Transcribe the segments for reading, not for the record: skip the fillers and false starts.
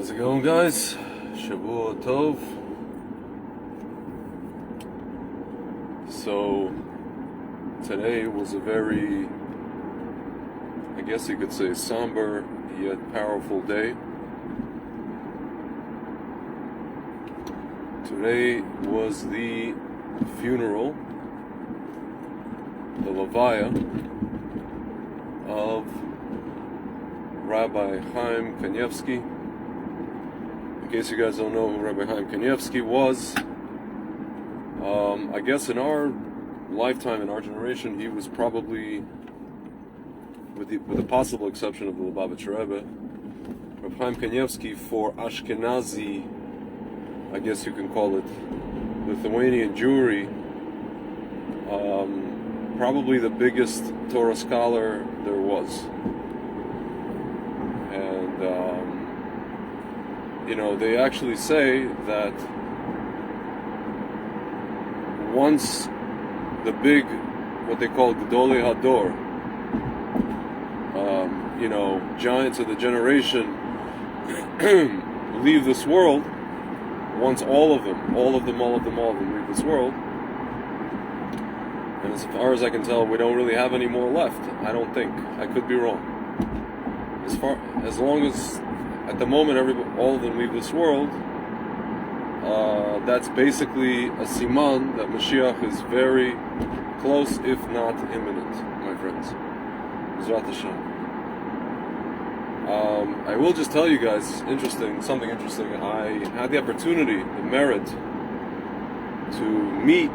How's it going, guys? Shavua Tov. So today was a very, I guess you could say, somber yet powerful day. Today was the funeral, the levaya of Rabbi Kanievsky. In case you guys don't know who Rabbi Kanievsky was, I guess in our lifetime, in our generation, he was probably, with the possible exception of the Lubavitch Rebbe, Rabbi Kanievsky for Ashkenazi, I guess you can call it, Lithuanian Jewry, probably the biggest Torah scholar there was. And they actually say that once the big, what they call Gedolei Hador, giants of the generation leave this world, once all of them leave this world, and as far as I can tell, we don't really have any more left. I don't think. I could be wrong. As long as at the moment all of them leave this world, that's basically a siman that Mashiach is very close, if not imminent, my friends. B'ezrat Hashem. I will just tell you guys something interesting. I had the opportunity, the merit, to meet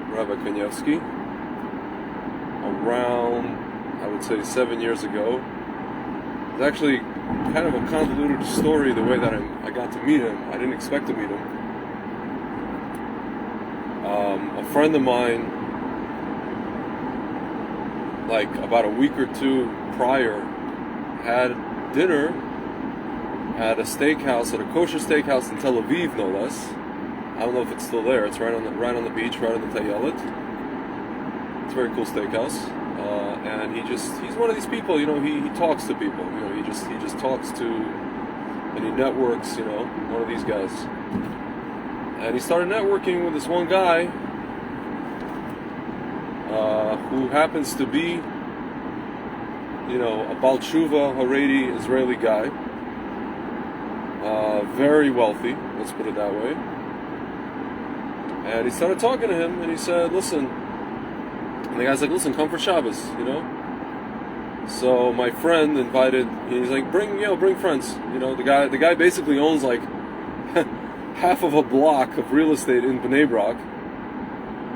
Rabbi Kanievsky around, I would say, 7 years ago. It's actually kind of a convoluted story the way that I got to meet him. I didn't expect to meet him. A friend of mine, like about a week or two prior, had dinner at a steakhouse, at a kosher steakhouse in Tel Aviv, no less. I don't know if it's still there. It's right on the beach, right on the Tayelet. It's a very cool steakhouse. And he's one of these people, he talks to people, he just talks to, and he networks, one of these guys. And he started networking with this one guy, who happens to be, a Baal Tshuva, Haredi, Israeli guy, very wealthy, let's put it that way. And he started talking to him, and he said, listen, and the guy's like, listen, come for Shabbos, So my friend invited, he's like, bring friends. The guy basically owns like half of a block of real estate in Bnei Brak,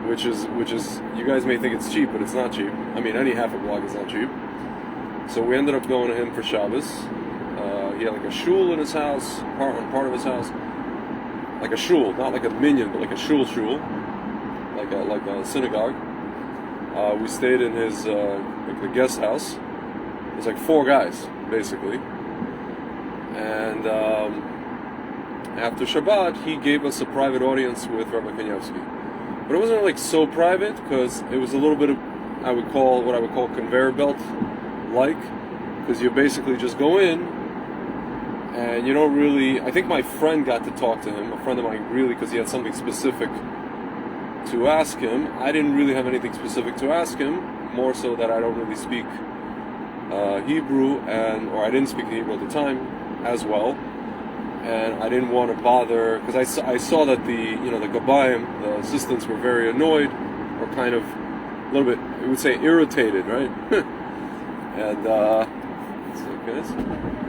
which is, you guys may think it's cheap, but it's not cheap. I mean, any half a block is not cheap. So we ended up going to him for Shabbos. He had like a shul in his house, part of his house, like a shul, not like a minyan, but like a shul, like a synagogue. We stayed in his the guest house. There's like 4 guys basically, and after Shabbat he gave us a private audience with Rabbi Kanievsky. But it wasn't like so private because it was a little bit of what I would call conveyor belt like, because you basically just go in and you don't really. I think my friend got to talk to him, a friend of mine, really, because he had something specific to ask him. I didn't really have anything specific to ask him, more so that I don't really speak Hebrew, or I didn't speak Hebrew at the time as well, and I didn't want to bother, because I saw that the Gabayim, the assistants, were very annoyed, or kind of a little bit, I would say, irritated, right? And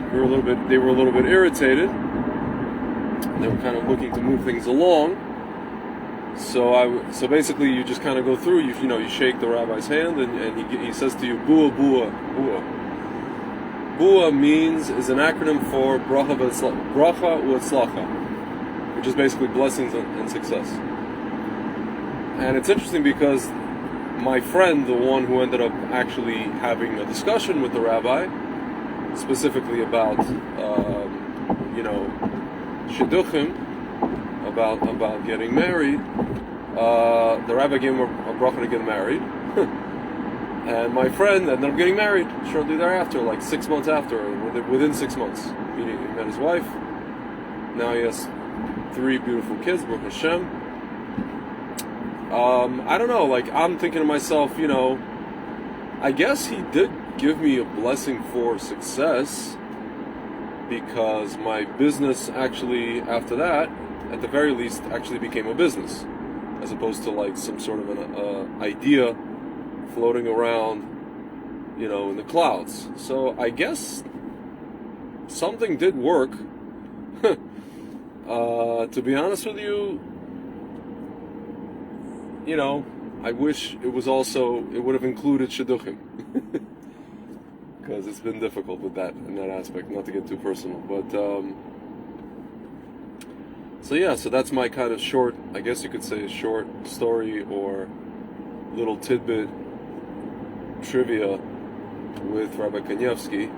they were a little bit irritated. They were kind of looking to move things along. So basically, you just kind of go through. You shake the rabbi's hand, and he says to you, "Bua, bua, bua." Bua is an acronym for bracha u'atzlacha, which is basically blessings and success. And it's interesting because my friend, the one who ended up actually having a discussion with the rabbi, specifically about shidduchim, about getting married, the rabbi gave him a bracha to get married, And my friend ended up getting married shortly thereafter, like 6 months after, or within 6 months. He met his wife. Now he has 3 beautiful kids, Baruch Hashem. I don't know, like, I'm thinking to myself, I guess he did give me a blessing for success, because my business actually, after that, at the very least, actually became a business, as opposed to like some sort of an idea floating around, in the clouds. So I guess something did work. To be honest with you, I wish it would have included shidduchim. Because it's been difficult with that, in that aspect, not to get too personal. But, so that's my kind of short, I guess you could say, short story or little tidbit trivia with Rabbi Kanievsky.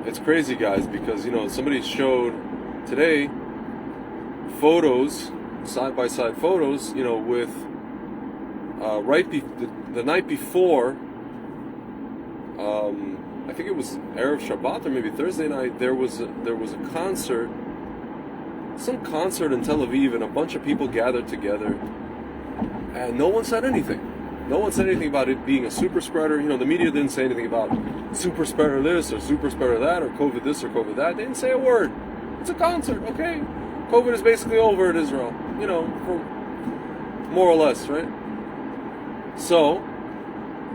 It's crazy, guys, because, somebody showed today photos, side-by-side photos, with, the night before, I think it was Erev Shabbat or maybe Thursday night, there was a concert, some concert in Tel Aviv, and a bunch of people gathered together, and no one said anything. No one said anything about it being a super spreader. The media didn't say anything about super spreader this or super spreader that or COVID this or COVID that. They didn't say a word. It's a concert, okay? COVID is basically over in Israel, for more or less, right? So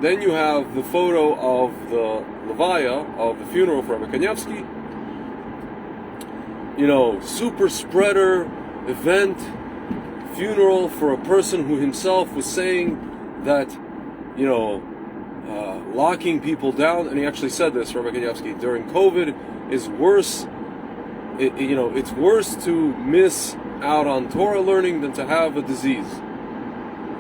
then you have the photo of the levaya, of the funeral for Rabbi Kanievsky. Super spreader event, funeral for a person who himself was saying that, locking people down, and he actually said this, Rabbi Kanievsky, during COVID is worse. It's worse to miss out on Torah learning than to have a disease.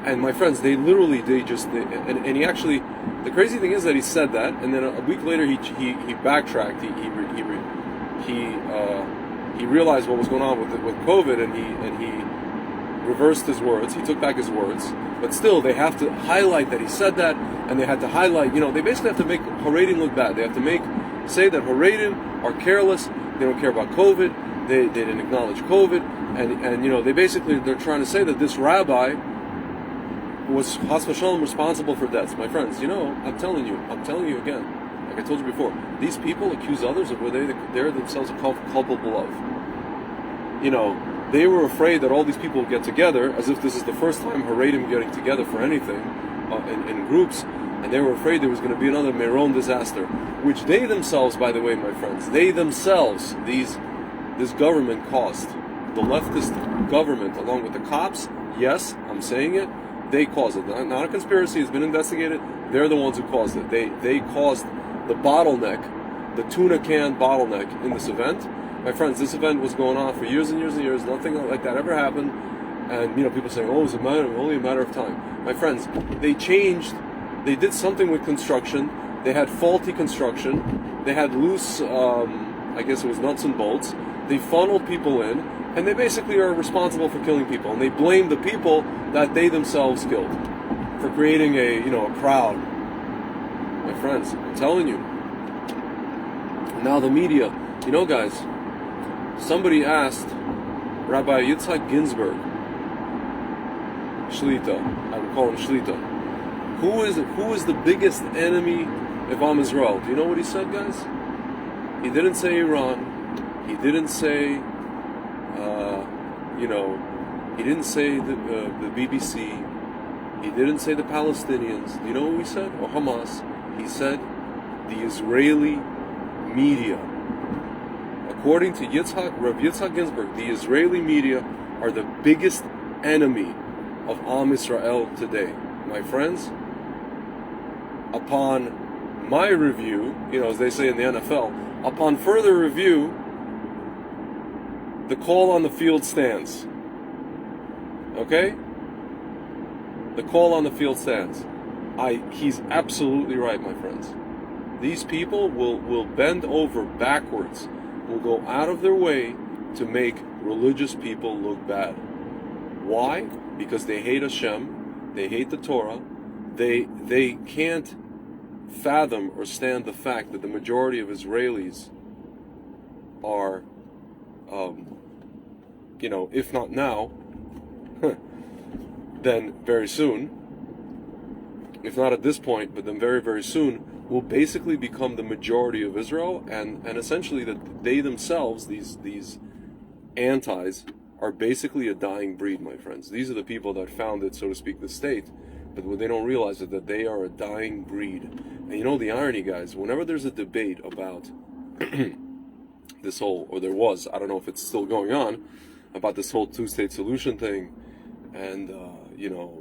And my friends, and he actually, the crazy thing is that he said that, and then a week later he backtracked. He realized what was going on with COVID, and he reversed his words. He took back his words, but still they have to highlight that he said that, and they had to highlight. They basically have to make Haredim look bad. They have to say that Haredim are careless. They don't care about COVID. They didn't acknowledge COVID, and they're trying to say that this rabbi was Chas v'Shalom responsible for deaths. My friends, I'm telling you again, like I told you before, these people accuse others of what they're themselves culpable of. They were afraid that all these people would get together, as if this is the first time Haredim getting together for anything, in groups, and they were afraid there was going to be another Meron disaster, which they themselves, by the way, my friends, this government caused. The leftist government, along with the cops, yes, I'm saying it, they caused it. Not a conspiracy, it's been investigated. They're the ones who caused it. They caused the bottleneck, the tuna can bottleneck in this event. My friends, this event was going on for years and years and years. Nothing like that ever happened. And people saying, "Oh, it's only a matter of time." My friends, they did something with construction. They had faulty construction. They had loose, I guess it was nuts and bolts. They funneled people in, and they basically are responsible for killing people. And they blame the people that they themselves killed for creating a crowd. My friends, I'm telling you. Now the media, guys, somebody asked Rabbi Yitzhak Ginsburg, Shlita, I would call him Shlita, who is the biggest enemy of Am Israel? Do you know what he said, guys? He didn't say Iran. He didn't say, he didn't say the BBC. He didn't say the Palestinians. Do you know what he said? Or Hamas. He said the Israeli media. According to Rabbi Yitzhak Ginsburg, the Israeli media are the biggest enemy of Am Israel today. My friends, upon my review, as they say in the NFL, upon further review, the call on the field stands. Okay? The call on the field stands. He's absolutely right, my friends. These people will bend over backwards, will go out of their way to make religious people look bad. Why? Because they hate Hashem, they hate the Torah, they can't fathom or stand the fact that the majority of Israelis are, if not now, then very soon, if not at this point, but then very, very soon, will basically become the majority of Israel, and essentially that they themselves, these antis, are basically a dying breed, my friends. These are the people that founded, so to speak, the state, but what they don't realize is that they are a dying breed. And you know the irony, guys, whenever there's a debate about this whole, or there was, I don't know if it's still going on, about this whole two-state solution thing, and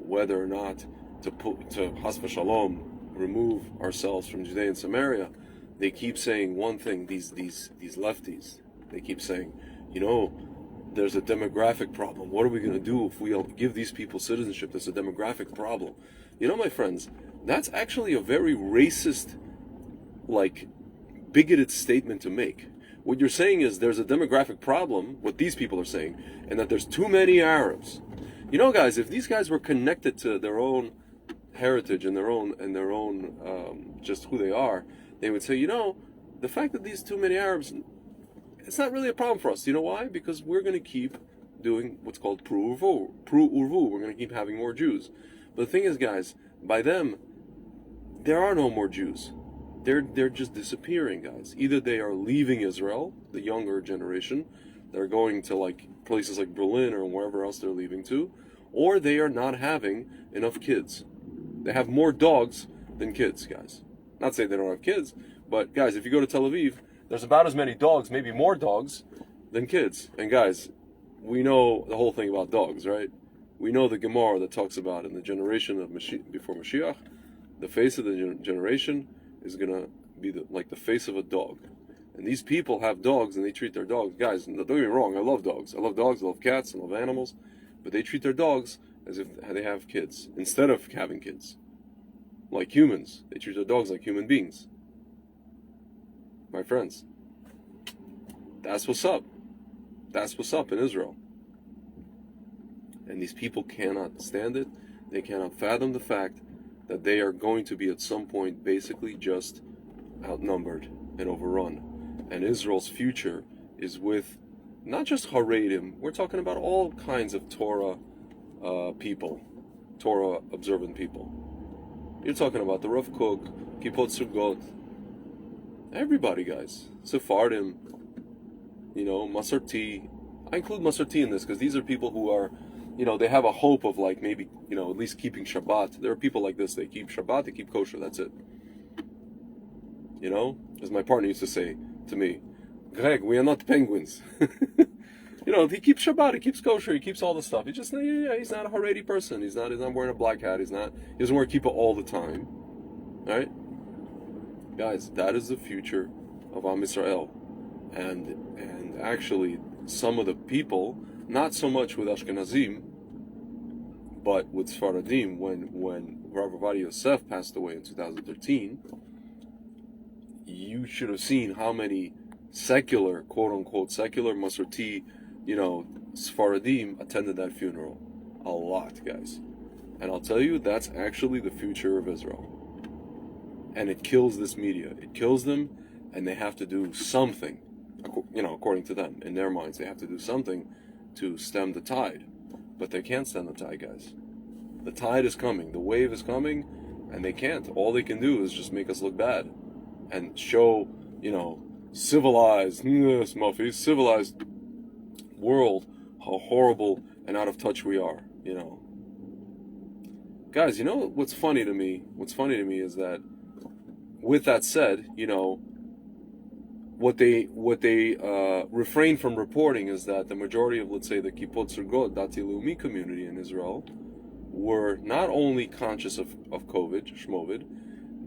whether or not to Has v'Shalom, remove ourselves from Judea and Samaria, they keep saying one thing. These lefties, they keep saying, there's a demographic problem. What are we going to do if we give these people citizenship? There's a demographic problem. My friends, that's actually a very racist, bigoted statement to make. What you're saying is there's a demographic problem, what these people are saying, and that there's too many Arabs. Guys, if these guys were connected to their own heritage and their own just who they are, they would say, the fact that these too many Arabs, it's not really a problem for us. You know why? Because we're going to keep doing what's called pru urvu. We're going to keep having more Jews. But the thing is, guys, by them, there are no more Jews. They're just disappearing, guys. Either they are leaving Israel, the younger generation, they're going to places like Berlin or wherever else they're leaving to, or they are not having enough kids. They have more dogs than kids, guys. Not saying they don't have kids, but guys, if you go to Tel Aviv, there's about as many dogs, maybe more dogs, than kids. And guys, we know the whole thing about dogs, right? We know the Gemara that talks about in the generation of before Mashiach, the face of the generation is going to be like the face of a dog. And these people have dogs and they treat their dogs. Guys, don't get me wrong, I love dogs. I love dogs, I love cats, I love animals. But they treat their dogs as if they have kids, instead of having kids. Like humans. They treat their dogs like human beings. My friends. That's what's up. That's what's up in Israel. And these people cannot stand it. They cannot fathom the fact that they are going to be at some point basically just outnumbered and overrun. And Israel's future is with not just Haredim, we're talking about all kinds of Torah people, Torah observant people. You're talking about the Rav Kook, Kippot Sugot, everybody, guys. Sephardim, Masarti. I include Masarti in this because these are people who are, they have a hope of maybe, at least keeping Shabbat. There are people like this, they keep Shabbat, they keep kosher, that's it. As my partner used to say to me, Greg, we are not penguins. He keeps Shabbat, he keeps kosher, he keeps all the stuff. He just, he's not a Haredi person. He's not wearing a black hat. He doesn't wear kippah all the time. All right? Guys, that is the future of Am Yisrael. And actually, some of the people, not so much with Ashkenazim, but with Sfaradim, when Rabbi Yosef passed away in 2013, you should have seen how many secular, quote-unquote, secular Masorti, Sfaradim attended that funeral. A lot, guys. And I'll tell you, that's actually the future of Israel. And it kills this media. It kills them, and they have to do something, according to them. In their minds, they have to do something to stem the tide. But they can't stem the tide, guys. The tide is coming. The wave is coming, and they can't. All they can do is just make us look bad. And show, civilized world how horrible and out of touch we are, Guys, what's funny to me? What's funny to me is that, with that said, what they refrain from reporting is that the majority of, let's say, the Kippot Surgot, Dati Leumi community in Israel, were not only conscious of COVID, Shmovid,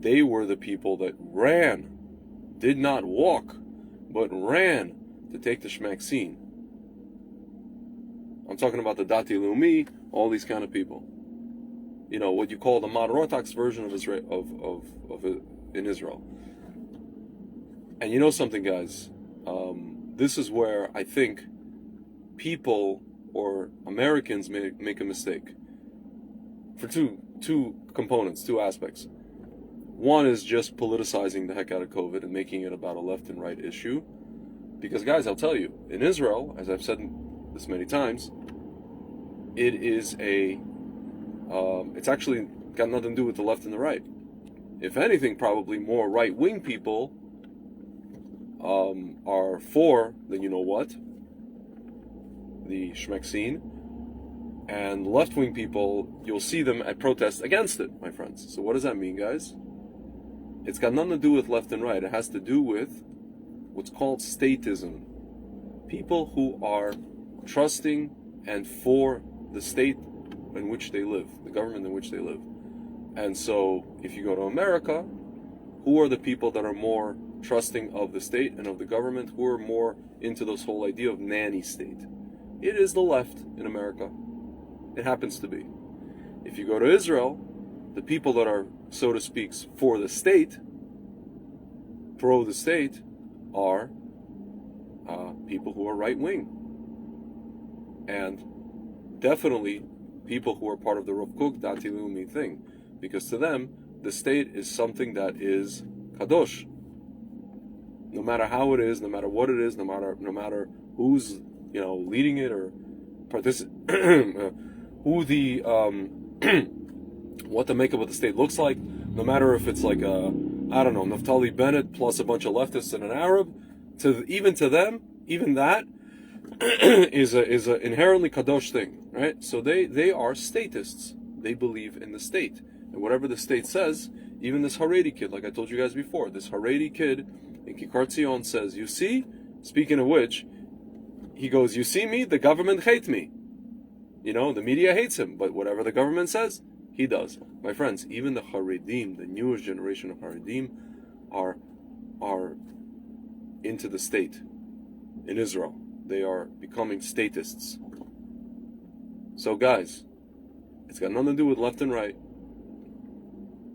they were the people that ran, did not walk, but ran to take the vaccine. I'm talking about the Dati Leumi, all these kind of people. What you call the modern Orthodox version of Israel, in Israel. And something, guys, this is where I think people or Americans make a mistake. For two two components, two aspects. One is just politicizing the heck out of COVID and making it about a left and right issue. Because, guys, I'll tell you, in Israel, as I've said this many times, it is it's actually got nothing to do with the left and the right. If anything, probably more right-wing people are for the you-know-what, the Shmexin, and left-wing people, you'll see them at protests against it, my friends. So what does that mean, guys? It's got nothing to do with left and right. It has to do with what's called statism. People who are trusting and for the state in which they live, the government in which they live. And so, if you go to America, who are the people that are more trusting of the state and of the government? Who are more into this whole idea of nanny state? It is the left in America. It happens to be. If you go to Israel, the people that are, so to speak, for the state, pro the state, are people who are right-wing. And definitely people who are part of the Rav Kook Dati Leumi thing. Because to them, the state is something that is kadosh. No matter how it is, no matter what it is, no matter who's leading it or who the what the makeup of the state looks like. No matter if it's like Naftali Bennett plus a bunch of leftists and an Arab, even to them, even that is a inherently kadosh thing, right? So they are statists. They believe in the state. And whatever the state says, even this Haredi kid, like I told you guys before, this Haredi kid in Kikar Tzion says, you see, speaking of which, he goes, you see me, the government hates me. The media hates him, but whatever the government says, he does. My friends, even the Haredim, the newest generation of Haredim, are into the state in Israel. They are becoming statists. So guys, it's got nothing to do with left and right.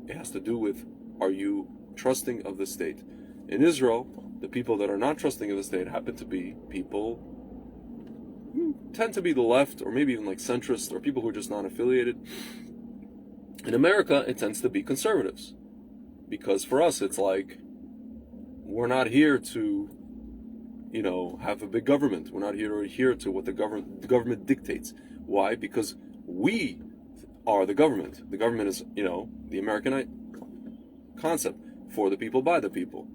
It has to do with, are you trusting of the state? In Israel, the people that are not trusting of the state happen to be people who tend to be the left, or maybe even like centrist, or people who are just non-affiliated. In America, it tends to be conservatives. Because for us, it's like, we're not here to, have a big government. We're not here to adhere to what the government dictates. Why? Because we are the government. The government is, the American concept, for the people, by the people.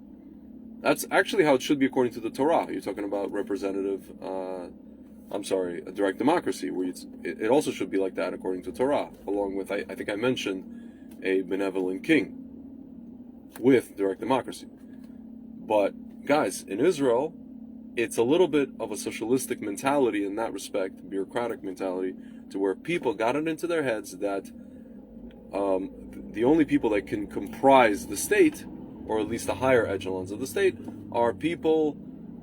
That's actually how it should be according to the Torah. You're talking about a direct democracy, where it also should be like that according to Torah, along with, I think I mentioned, a benevolent king with direct democracy. But guys, in Israel, it's a little bit of a socialistic mentality in that respect, bureaucratic mentality, to where people got it into their heads that the only people that can comprise the state, or at least the higher echelons of the state, are people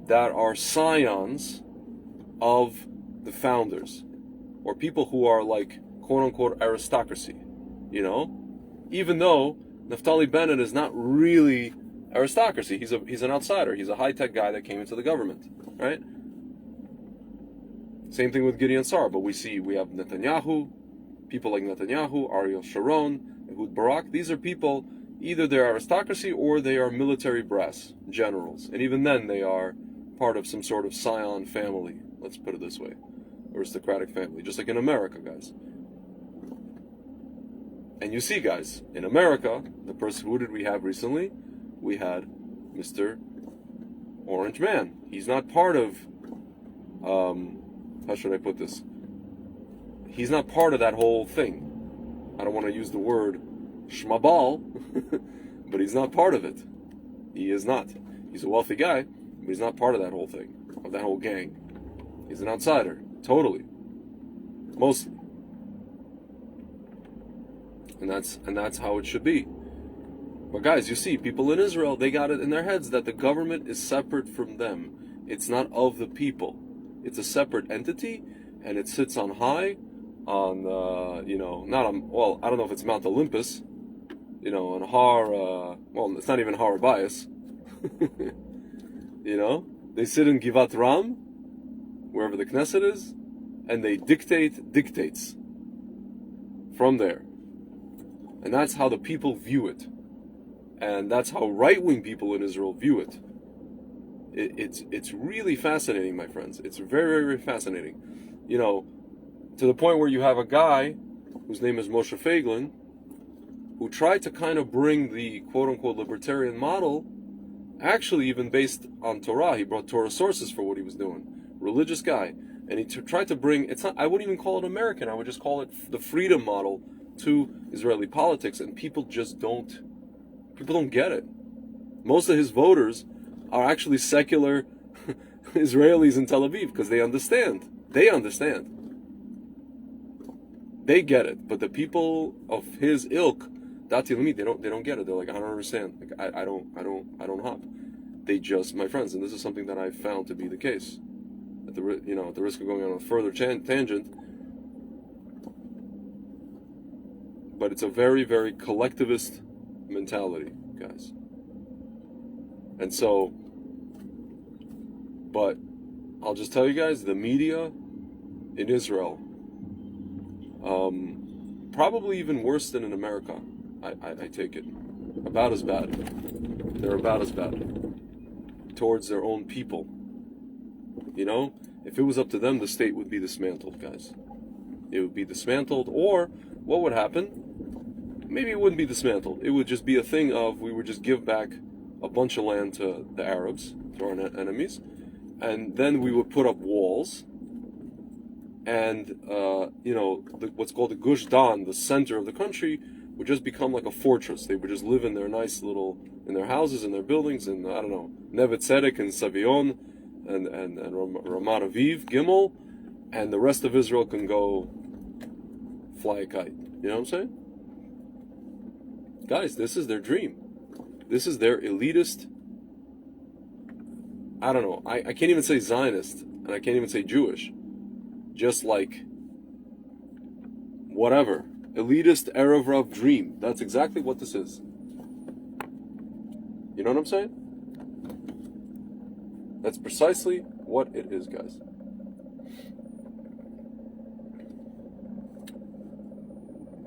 that are scions of the founders, or people who are like quote-unquote aristocracy. Even though Naftali Bennett is not really aristocracy, he's an outsider. He's a high-tech guy that came into the government, right? Same thing with Gideon Sar, but we have Netanyahu, people like Netanyahu, Ariel Sharon, Ehud Barak. These are people, either they're aristocracy or they are military brass, generals. And even then, they are part of some sort of scion family, let's put it this way. Aristocratic family, just like in America, guys. And you see, guys, in America, the person, who did we have recently? We had Mr. Orange Man. He's not part of, how should I put this? He's not part of that whole thing. I don't want to use the word shmabal, but he's not part of it. He is not. He's a wealthy guy, but he's not part of that whole thing, of that whole gang. He's an outsider, totally. Mostly. And that's how it should be. But guys, you see, people in Israel, they got it in their heads that the government is separate from them. It's not of the people. It's a separate entity, and it sits on high, on, not on, well, I don't know if it's Mount Olympus, on well, it's not even Har Bias. They sit in Givat Ram, wherever the Knesset is, and they dictates from there. And that's how the people view it. And that's how right-wing people in Israel view it. It's really fascinating, my friends. It's very, very, very fascinating. You know, to the point where you have a guy whose name is Moshe Feiglin, who tried to kind of bring the quote-unquote libertarian model, actually even based on Torah. He brought Torah sources for what he was doing. Religious guy. And he tried to bring, it's not, I wouldn't even call it American, I would just call it the freedom model to Israeli politics, and people don't get it. Most of his voters are actually secular Israelis in Tel Aviv, because they understand. They get it. But the people of his ilk, Dati Limit, they don't get it. They're like, I don't understand. Like, I don't hop. They just, my friends, and this is something that I've found to be the case. At the risk of going on a further tangent, but it's a very, very collectivist mentality, guys. And so, but I'll just tell you guys, the media in Israel, probably even worse than in America, I take it. About as bad. They're about as bad towards their own people. You know, if it was up to them, the state would be dismantled, guys. It would be dismantled, or what would happen? Maybe it wouldn't be dismantled. It would just be a thing of, we would just give back a bunch of land to the Arabs, to our enemies, and then we would put up walls, and what's called the Gush Dan, the center of the country, would just become like a fortress. They would just live in their nice little, in their houses, in their buildings, in, I don't know, Neve Tzedek and Savion, and Ramat Aviv, Gimel, and the rest of Israel can go fly a kite. You know what I'm saying? Guys, this is their dream. This is their elitist, I don't know, I can't even say Zionist, and I can't even say Jewish. Just like, whatever. Elitist Erev Rav dream. That's exactly what this is. You know what I'm saying? That's precisely what it is, guys.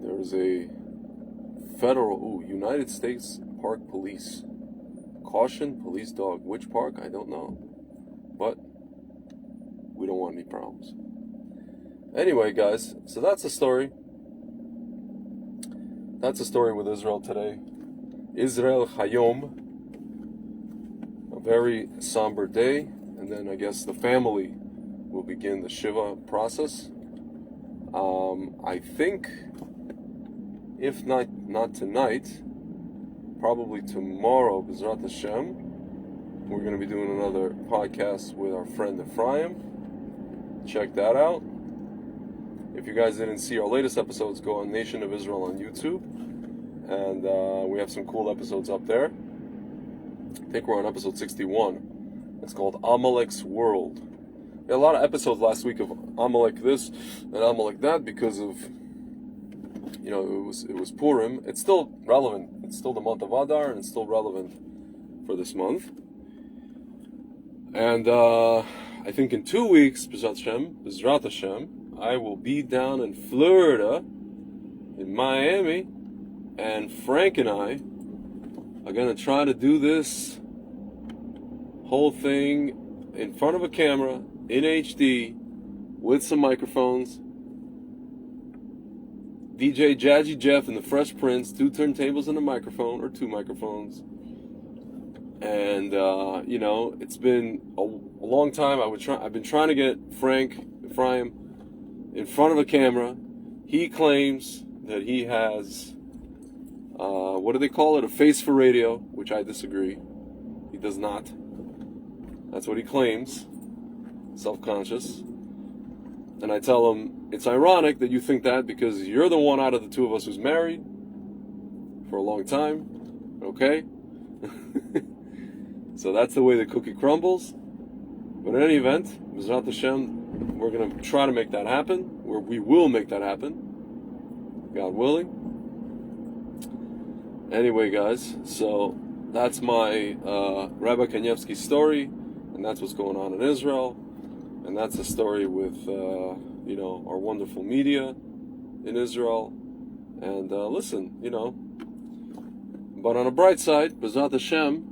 There is a federal, United States Park Police. Caution, police dog. Which park? I don't know. But we don't want any problems. Anyway, guys, so that's the story. That's the story with Israel today. Israel Hayom. A very somber day. And then I guess the family will begin the Shiva process. I think, if not tonight, probably tomorrow, B'ezrat Hashem, we're going to be doing another podcast with our friend Ephraim. Check that out. If you guys didn't see our latest episodes, go on Nation of Israel on YouTube. And we have some cool episodes up there. I think we're on episode 61. It's called Amalek's World. We had a lot of episodes last week of Amalek this and Amalek that because of, it was Purim. It's still relevant. It's still the month of Adar, and it's still relevant for this month. And I think in 2 weeks, B'ezrat Hashem, I will be down in Florida, in Miami, and Frank and I are going to try to do this whole thing in front of a camera, in HD, with some microphones. DJ Jazzy Jeff and the Fresh Prince, 2 turntables and a microphone, or 2 microphones. And, it's been a long time. I've been trying to get Ephraim, in front of a camera. He claims that he has, what do they call it? A face for radio, which I disagree. He does not. That's what he claims. Self-conscious. And I tell him, it's ironic that you think that because you're the one out of the 2 of us who's married for a long time. Okay? So that's the way the cookie crumbles. But in any event, B'ezrat Hashem, we're going to try to make that happen. We will make that happen. God willing. Anyway, guys, so that's my Rabbi Kanievsky story, and that's what's going on in Israel, and that's the story with, our wonderful media in Israel, And listen, but on a bright side, B'ezrat Hashem,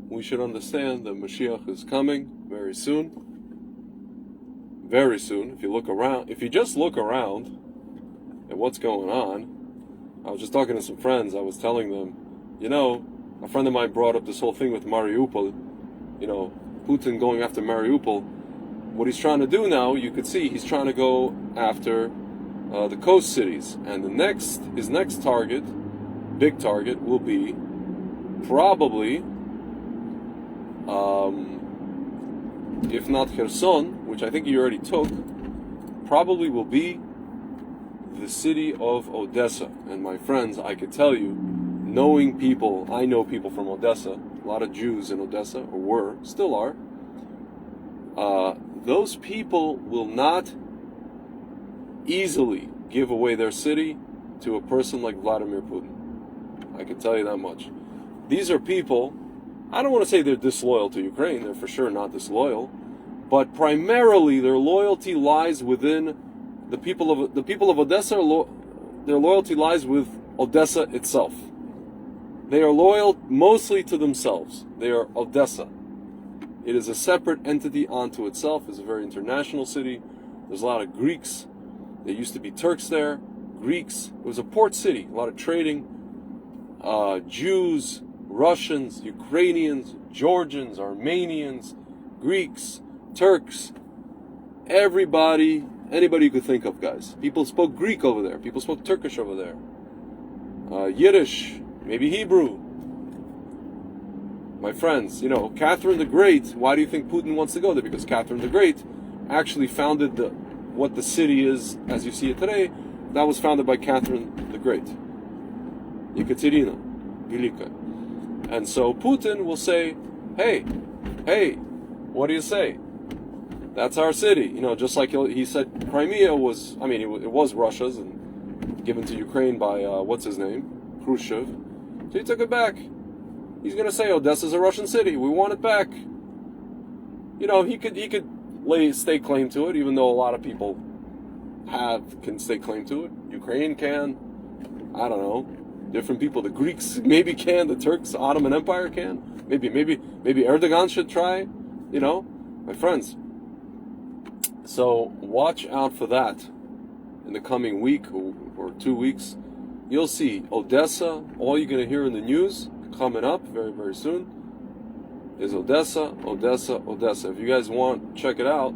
we should understand that Mashiach is coming very soon. Very soon. If you just look around at what's going on, I was just talking to some friends. I was telling them, a friend of mine brought up this whole thing with Mariupol, Putin going after Mariupol. What he's trying to do now, you could see, he's trying to go after the coast cities. And his next target, big target, will be probably, if not Kherson, which I think he already took, probably will be the city of Odessa. And my friends, I could tell you, knowing people, I know people from Odessa, a lot of Jews in Odessa, or were, still are, those people will not easily give away their city to a person like Vladimir Putin. I can tell you that much. These are people, I don't want to say they're disloyal to Ukraine, they're for sure not disloyal, but primarily their loyalty lies within the people of Odessa. Their loyalty lies with Odessa itself. They are loyal mostly to themselves. They are Odessa. It is a separate entity unto itself. It's a very international city. There's a lot of Greeks. There used to be Turks there. Greeks. It was a port city. A lot of trading. Jews, Russians, Ukrainians, Georgians, Armenians, Greeks, Turks. Anybody you could think of, guys. People spoke Greek over there. People spoke Turkish over there. Yiddish, maybe Hebrew. My friends, Catherine the Great, why do you think Putin wants to go there? Because Catherine the Great actually founded what the city is, as you see it today. That was founded by Catherine the Great. Yekaterina Velika. And so Putin will say, hey, what do you say? That's our city. Just like he said Crimea was, it was Russia's and given to Ukraine by, what's his name? Khrushchev. So he took it back. He's going to say Odessa's a Russian city. We want it back. He could stake claim to it, even though a lot of people can stake claim to it. Ukraine can. I don't know. Different people. The Greeks maybe can. The Turks, Ottoman Empire can. Maybe Erdogan should try. My friends. So watch out for that in the coming week or 2 weeks. You'll see Odessa. All you're going to hear in the news coming up very, very soon is Odessa, Odessa, Odessa. If you guys want, check it out.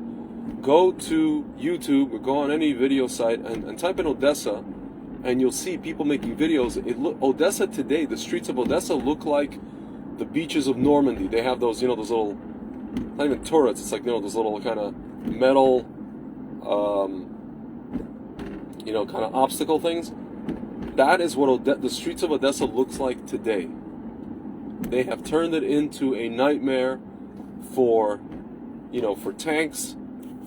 Go to YouTube or go on any video site and type in Odessa, and you'll see people making videos. Odessa today, the streets of Odessa look like the beaches of Normandy. They have those, those little, not even turrets. It's like, those little kind of metal, kind of obstacle things. That is what the streets of Odessa looks like today. They have turned it into a nightmare for tanks,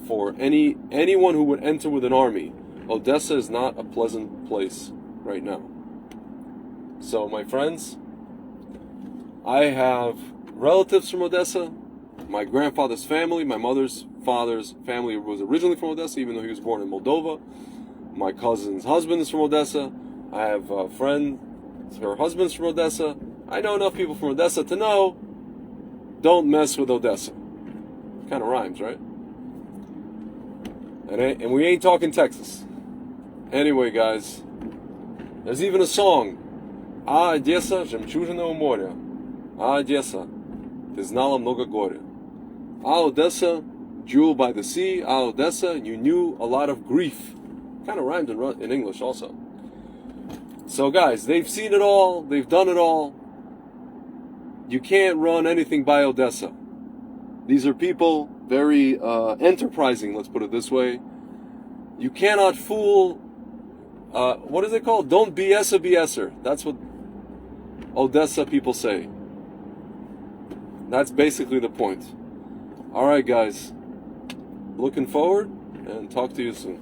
for anyone who would enter with an army. Odessa is not a pleasant place right now. So, my friends, I have relatives from Odessa. My grandfather's family, my mother's father's family was originally from Odessa, even though he was born in Moldova. My cousin's husband is from Odessa. I have a friend, her husband's from Odessa. I know enough people from Odessa to know, don't mess with Odessa. Kind of rhymes, right? And we ain't talking Texas. Anyway, guys, there's even a song. А Одесса, жемчужина у моря. А Одесса, ты знала много горя. А Odessa, jewel by the sea. А Odessa, you knew a lot of grief. Kind of rhymed in English also. So guys, they've seen it all. They've done it all. You can't run anything by Odessa. These are people very enterprising, let's put it this way. You cannot fool, what is it called? Don't BS a BSer. That's what Odessa people say. That's basically the point. Alright guys, looking forward and talk to you soon.